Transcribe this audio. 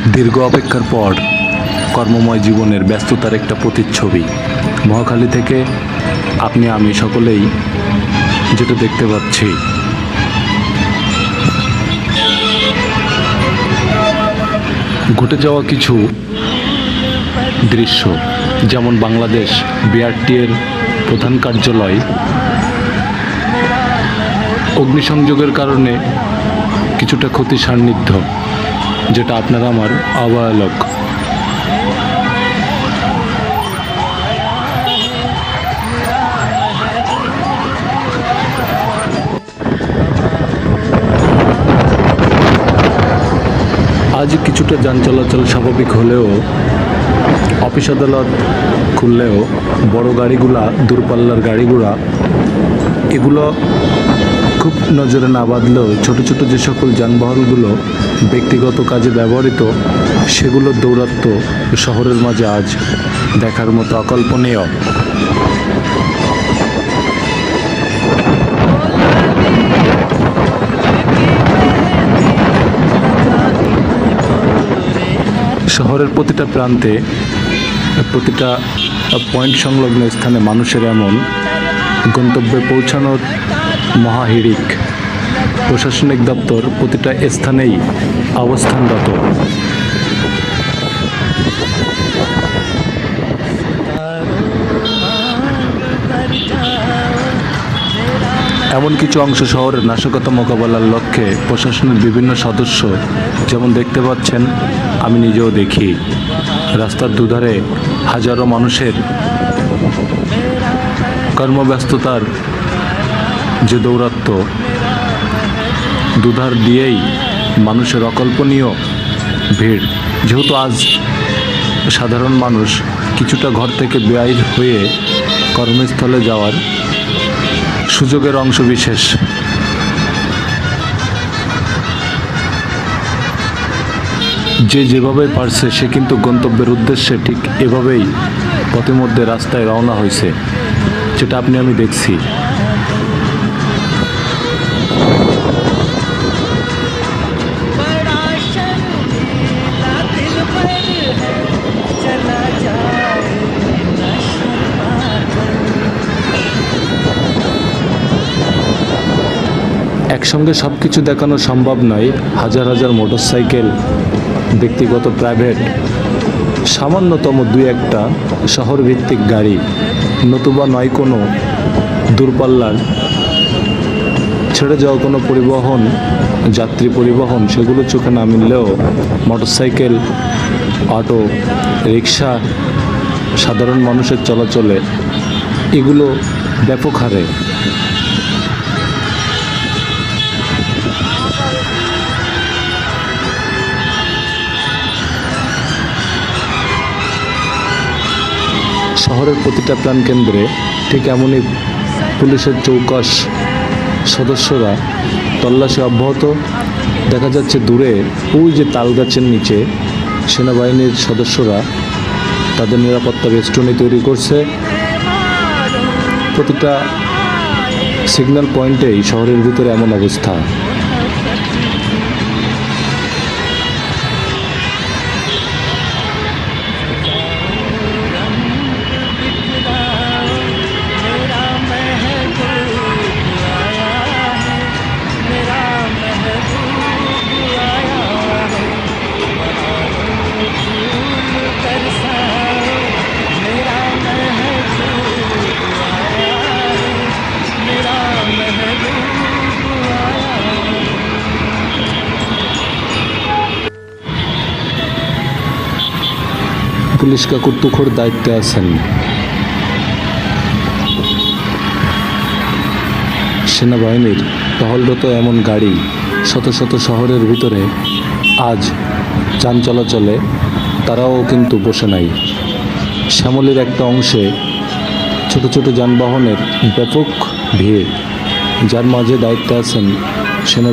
দীর্ঘ অপেক্ষার পর কর্মময় জীবনের ব্যস্ততার একটা প্রতিচ্ছবি। মহাখালী থেকে আপনি আমি সকলেই যেটা দেখতে পাচ্ছি, ঘটে যাওয়া কিছু দৃশ্য, যেমন বাংলাদেশ বিআরটি এর প্রধান কার্যালয় অগ্নিসংযোগের কারণে কিছুটা ক্ষতি সান্নিধ্য, যেটা আপনার আমার অবহেলক। আজ কিছুটা যান চলাচল স্বাভাবিক হলেও অফিস আদালত খুললেও বড় গাড়িগুলা, দূরপাল্লার গাড়িগুলা, এগুলো খুব নজরে না বাঁধলেও ছোট ছোট যে সকল যানবাহনগুলো ব্যক্তিগত কাজে ব্যবহৃত, সেগুলোর দৌরাত্ম্য শহরের মাঝে আজ দেখার মতো অকল্পনীয়। শহরের প্রতিটা প্রান্তে, প্রতিটা পয়েন্ট সংলগ্ন স্থানে মানুষের এমন গন্তব্যে পৌঁছানোর মহাহিড়িক। প্রশাসনিক দপ্তর প্রতিটা স্থানেই অবস্থানরত। এমন কিছু অংশ শহরের নাশকতা মোকাবেলার লক্ষ্যে প্রশাসনের বিভিন্ন সদস্য, যেমন দেখতে পাচ্ছেন, আমি নিজেও দেখি, রাস্তার দুধারে হাজারো মানুষের কর্মব্যস্ততার যে দৌরাত্ম্য, দুধার দিয়েই মানুষের অকল্পনীয় ভিড়। যেহেতু আজ সাধারণ মানুষ কিছুটা ঘর থেকে বের হয়ে কর্মস্থলে যাওয়ার সুযোগের অংশবিশেষ। যে যেভাবে পারছে সে কিন্তু গন্তব্যের উদ্দেশ্যে ঠিক এভাবেই পথিমধ্যে রাস্তায় রওনা হয়েছে, যেটা আপনি আমি দেখছি। একসঙ্গে সব কিছু দেখানো সম্ভব নয়। হাজার হাজার মোটরসাইকেল, ব্যক্তিগত, প্রাইভেট, সামান্যতম দুই একটা শহরভিত্তিক গাড়ি, নতুবা নয় কোনো দূরপাল্লার ছেড়ে যাওয়া কোনো পরিবহন, যাত্রী পরিবহন, সেগুলো চোখে না মিললেও মোটরসাইকেল, অটো, রিক্সা, সাধারণ মানুষের চলাচলে এগুলো ব্যাপক হারে। শহরের প্রতিটা প্রাণকেন্দ্রে ঠিক এমনই পুলিশের চৌকস সদস্যরা তল্লাশি অব্যাহত। দেখা যাচ্ছে দূরে ওই যে তাল গাছের নিচে সেনাবাহিনীর সদস্যরা তাদের নিরাপত্তা বেষ্টনী তৈরি করছে। প্রতিটা সিগন্যাল পয়েন্টেই শহরের ভিতরে এমন অবস্থা। পুলিশ কাকু তুখোড় দায়িত্বে আছেন। সেনাবাহিনীর টহলরত এমন গাড়ি শত শত শহরের ভিতরে আজ যান চলাচলে, তারাও কিন্তু বসে নাই। শ্যামলীর একটা অংশে ছোট ছোট যানবাহনের ব্যাপক ভিড়, যার মাঝে দায়িত্বে আছেন সেনাবাহিনী।